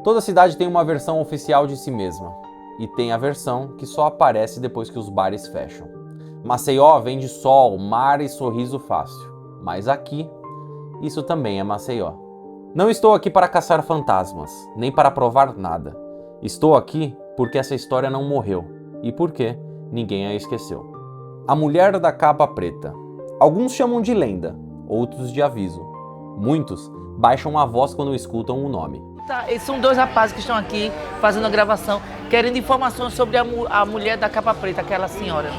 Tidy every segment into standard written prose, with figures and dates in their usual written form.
Toda cidade tem uma versão oficial de si mesma, e tem a versão que só aparece depois que os bares fecham. Maceió vem de sol, mar e sorriso fácil, mas aqui, isso também é Maceió. Não estou aqui para caçar fantasmas, nem para provar nada. Estou aqui porque essa história não morreu, e porque ninguém a esqueceu. A Mulher da Capa Preta. Alguns chamam de lenda, outros de aviso. Muitos baixam a voz quando escutam o nome. Esses são dois rapazes que estão aqui fazendo a gravação, querendo informações sobre a Mulher da Capa Preta, aquela senhora.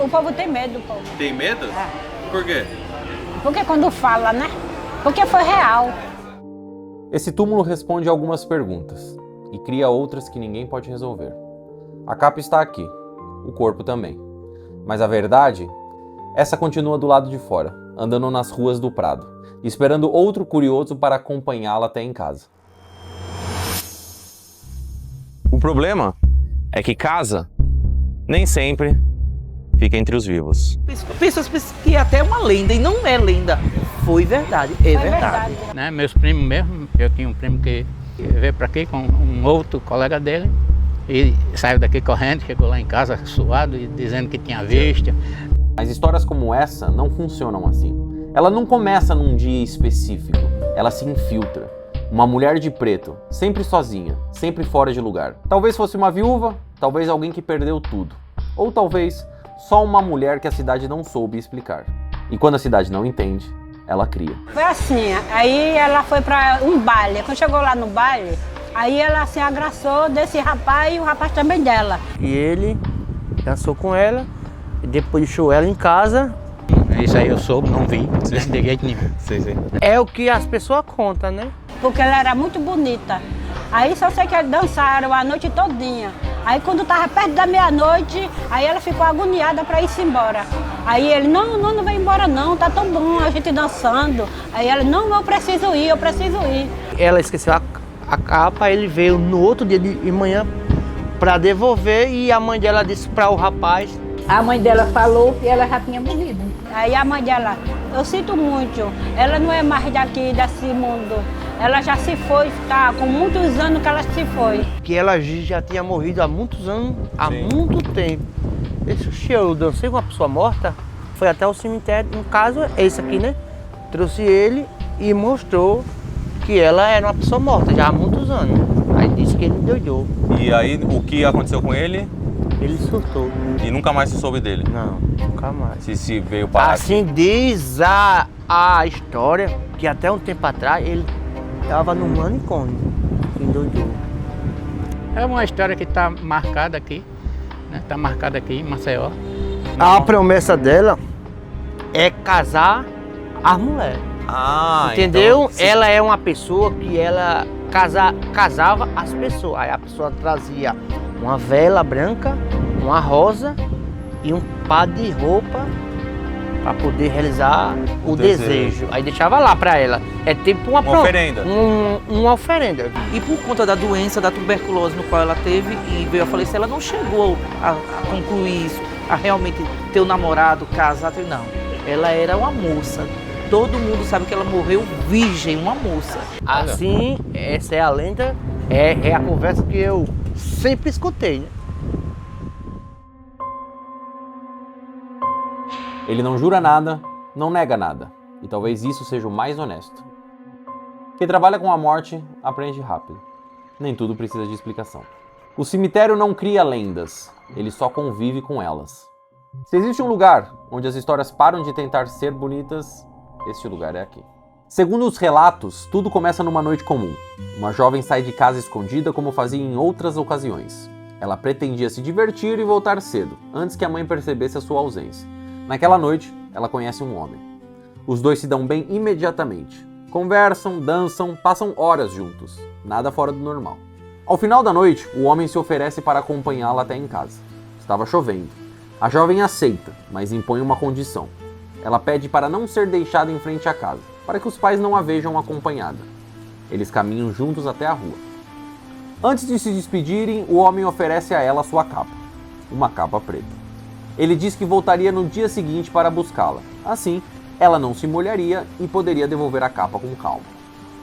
O povo tem medo, povo. Tem medo? Por quê? Porque quando fala, né? Porque foi real. Esse túmulo responde algumas perguntas e cria outras que ninguém pode resolver. A capa está aqui, o corpo também. Mas a verdade, essa continua do lado de fora, andando nas ruas do Prado, esperando outro curioso para acompanhá-la até em casa. O problema é que casa nem sempre fica entre os vivos. Pessoas pensam que até é uma lenda, e não é lenda. Foi verdade, é verdade. Né? Meus primos mesmo, eu tinha um primo que veio para aqui com um outro colega dele e saiu daqui correndo, chegou lá em casa suado e dizendo que tinha visto. Mas histórias como essa não funcionam assim. Ela não começa num dia específico, ela se infiltra. Uma mulher de preto, sempre sozinha, sempre fora de lugar. Talvez fosse uma viúva, talvez alguém que perdeu tudo. Ou talvez só uma mulher que a cidade não soube explicar. E quando a cidade não entende, ela cria. Foi assim, aí ela foi pra um baile. Quando chegou lá no baile, aí ela se agraçou desse rapaz e o rapaz também dela. E ele dançou com ela, e depois deixou ela em casa. Isso aí eu soube, não vi, de jeito nenhum. É o que as pessoas contam, né? Porque ela era muito bonita. Aí só sei que eles dançaram a noite todinha. Aí quando tava perto da meia-noite, aí ela ficou agoniada para ir embora. Aí ele, não vai embora não, tá tão bom a gente dançando. Aí ela, não, eu preciso ir. Ela esqueceu a capa, ele veio no outro dia de manhã para devolver e a mãe dela disse para o rapaz. A mãe dela falou que ela já tinha morrido. Aí a mãe dela, eu sinto muito, ela não é mais daqui, desse mundo. Ela já se foi, tá com muitos anos que ela se foi. Que ela já tinha morrido há muitos anos, há muito tempo. Eu dancei com uma pessoa morta, foi até o cemitério, no caso é esse aqui, né? Trouxe ele e mostrou que ela era uma pessoa morta já há muitos anos. Aí disse que ele endoidou. E aí, o que aconteceu com ele? Ele surtou. E nunca mais se soube dele? Não, nunca mais. Se veio parar assim aqui. Diz a história que até um tempo atrás ele estava no manicômio, endoidou. É uma história que está marcada aqui, né? Está marcada aqui em Maceió. A promessa dela é casar as mulheres. Entendeu? Então, ela é uma pessoa que ela casava as pessoas. Aí a pessoa trazia uma vela branca, uma rosa e um par de roupa para poder realizar o desejo. Aí deixava lá para ela. É tipo uma oferenda. Uma oferenda. E por conta da doença, da tuberculose no qual ela teve e veio a falecer, ela não chegou a concluir isso, a realmente ter um namorado, casar, não. Ela era uma moça. Todo mundo sabe que ela morreu virgem, uma moça. Assim, essa é a lenda, é a conversa que eu sempre escutei, né? Ele não jura nada, não nega nada, e talvez isso seja o mais honesto. Quem trabalha com a morte aprende rápido. Nem tudo precisa de explicação. O cemitério não cria lendas, ele só convive com elas. Se existe um lugar onde as histórias param de tentar ser bonitas, este lugar é aqui. Segundo os relatos, tudo começa numa noite comum. Uma jovem sai de casa escondida como fazia em outras ocasiões. Ela pretendia se divertir e voltar cedo, antes que a mãe percebesse a sua ausência. Naquela noite, ela conhece um homem. Os dois se dão bem imediatamente. Conversam, dançam, passam horas juntos. Nada fora do normal. Ao final da noite, o homem se oferece para acompanhá-la até em casa. Estava chovendo. A jovem aceita, mas impõe uma condição. Ela pede para não ser deixada em frente à casa, para que os pais não a vejam acompanhada. Eles caminham juntos até a rua. Antes de se despedirem, o homem oferece a ela sua capa. Uma capa preta. Ele diz que voltaria no dia seguinte para buscá-la. Assim, ela não se molharia e poderia devolver a capa com calma.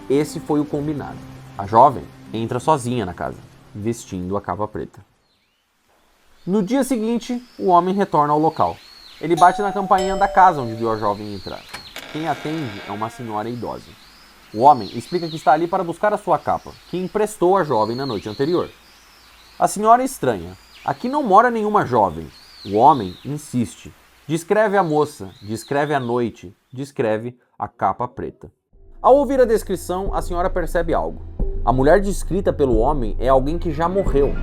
Esse foi o combinado. A jovem entra sozinha na casa, vestindo a capa preta. No dia seguinte, o homem retorna ao local. Ele bate na campainha da casa onde viu a jovem entrar. Quem atende é uma senhora idosa. O homem explica que está ali para buscar a sua capa, que emprestou a jovem na noite anterior. A senhora estranha. Aqui não mora nenhuma jovem. O homem insiste. Descreve a moça, descreve a noite, descreve a capa preta. Ao ouvir a descrição, a senhora percebe algo. A mulher descrita pelo homem é alguém que já morreu.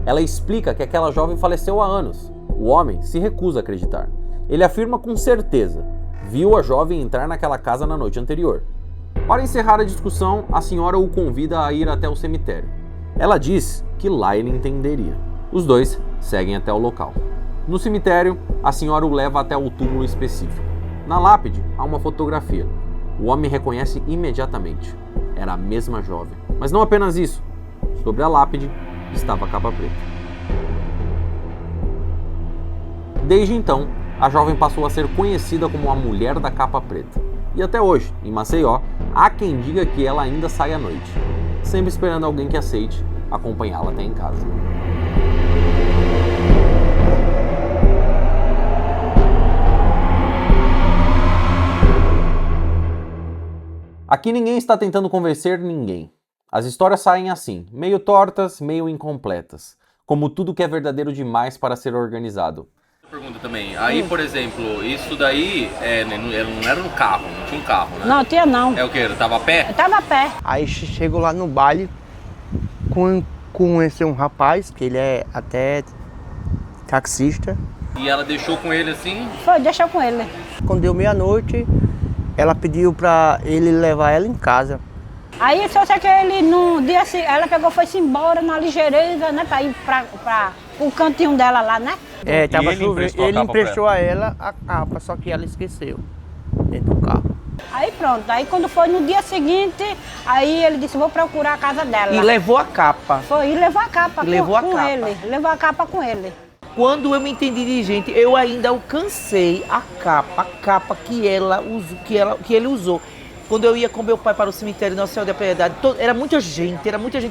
Ela explica que aquela jovem faleceu há anos. O homem se recusa a acreditar. Ele afirma com certeza: viu a jovem entrar naquela casa na noite anterior. Para encerrar a discussão, a senhora o convida a ir até o cemitério. Ela diz que lá ele entenderia. Os dois seguem até o local. No cemitério, a senhora o leva até o túmulo específico. Na lápide, há uma fotografia. O homem reconhece imediatamente. Era a mesma jovem. Mas não apenas isso. Sobre a lápide estava a capa preta. Desde então, a jovem passou a ser conhecida como a Mulher da Capa Preta. E até hoje, em Maceió, há quem diga que ela ainda sai à noite, sempre esperando alguém que aceite acompanhá-la até em casa. Aqui ninguém está tentando convencer ninguém. As histórias saem assim, meio tortas, meio incompletas, como tudo que é verdadeiro demais para ser organizado. Pergunta também, aí por exemplo, isso daí não era no carro, não tinha um carro, né? Não, tinha não. É o que? Ele tava a pé? Eu tava a pé. Aí chegou lá no baile, conheceu um rapaz, que ele é até taxista. E ela deixou com ele assim? Foi, deixou com ele. Quando deu meia-noite, ela pediu pra ele levar ela em casa. Aí só sei que ele, no dia assim, ela pegou e foi-se embora na ligeireza, né? Pra ir pra o cantinho dela lá, né? É, tava ele chovendo. emprestou a Ele capa emprestou a ela a capa, só que ela esqueceu dentro do carro. Aí pronto, aí quando foi no dia seguinte, aí ele disse, vou procurar a casa dela. E levou a capa. Foi, e levou a capa E levou a capa. ele. Levou a capa com ele. Quando eu me entendi de gente, eu ainda alcancei a capa que ele usou. Quando eu ia com meu pai para o cemitério Nossa Senhora da Piedade, era muita gente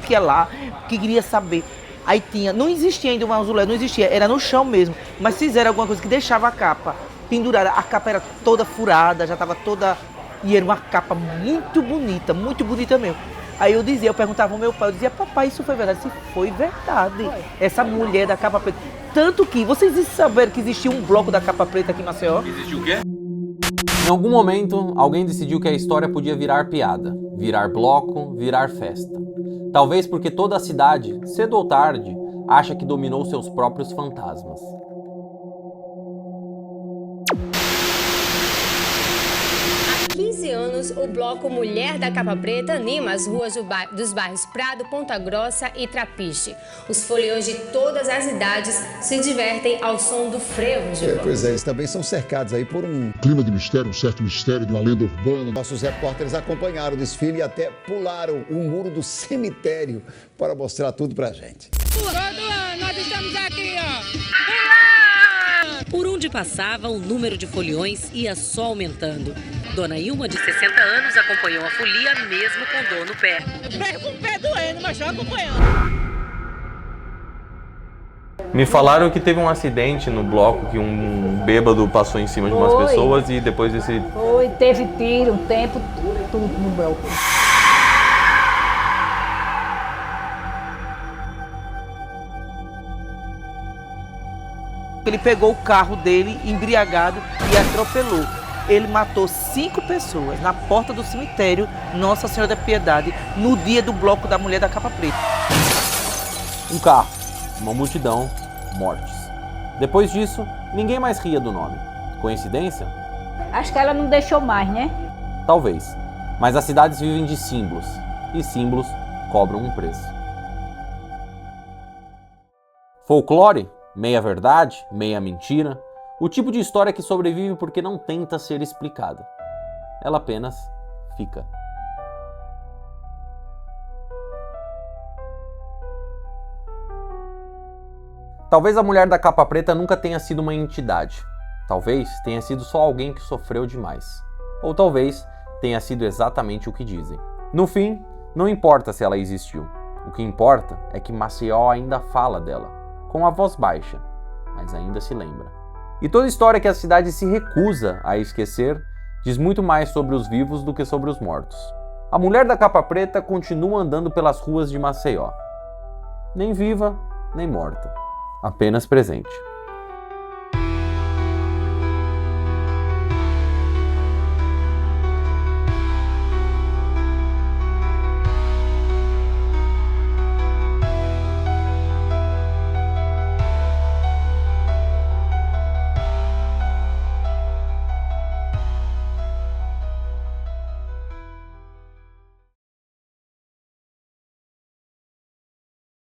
que ia lá, que queria saber. Aí não existia ainda o mausoléu, não existia, era no chão mesmo. Mas fizeram alguma coisa que deixava a capa pendurada. A capa era toda furada, já estava toda... E era uma capa muito bonita mesmo. Aí eu perguntava ao meu pai, eu dizia, papai, isso foi verdade? Isso foi verdade. Foi. Essa mulher da capa preta. Tanto que, vocês saberam que existia um bloco da capa preta aqui em Maceió? Existiu o quê? Em algum momento, alguém decidiu que a história podia virar piada, virar bloco, virar festa. Talvez porque toda a cidade, cedo ou tarde, acha que dominou seus próprios fantasmas. Há 15 anos, o bloco Mulher da Capa Preta anima as ruas dos bairros Prado, Ponta Grossa e Trapiche. Os foliões de todas as idades se divertem ao som do frevo de bloco. Pois é, eles também são cercados aí por um clima de mistério, um certo mistério de uma lenda urbana. Nossos repórteres acompanharam o desfile e até pularam o muro do cemitério para mostrar tudo pra gente. Todo ano nós estamos aqui, ó. Por onde passava, o número de foliões ia só aumentando. Dona Ilma, de 60 anos, acompanhou a folia mesmo com dor no pé. Com o pé doendo, mas já acompanhando. Me falaram que teve um acidente no bloco, que um bêbado passou em cima de umas pessoas e depois esse... Foi, teve tiro um tempo, tudo no bloco. Ele pegou o carro dele, embriagado, e atropelou. Ele matou 5 pessoas na porta do cemitério Nossa Senhora da Piedade, no dia do bloco da Mulher da Capa Preta. Um carro, uma multidão, mortes. Depois disso, ninguém mais ria do nome. Coincidência? Acho que ela não deixou mais, né? Talvez. Mas as cidades vivem de símbolos. E símbolos cobram um preço. Folclore? Meia verdade? Meia mentira? O tipo de história que sobrevive porque não tenta ser explicada. Ela apenas fica. Talvez a mulher da capa preta nunca tenha sido uma entidade. Talvez tenha sido só alguém que sofreu demais. Ou talvez tenha sido exatamente o que dizem. No fim, não importa se ela existiu. O que importa é que Maceió ainda fala dela, com a voz baixa, mas ainda se lembra. E toda história que a cidade se recusa a esquecer diz muito mais sobre os vivos do que sobre os mortos. A mulher da capa preta continua andando pelas ruas de Maceió. Nem viva, nem morta. Apenas presente.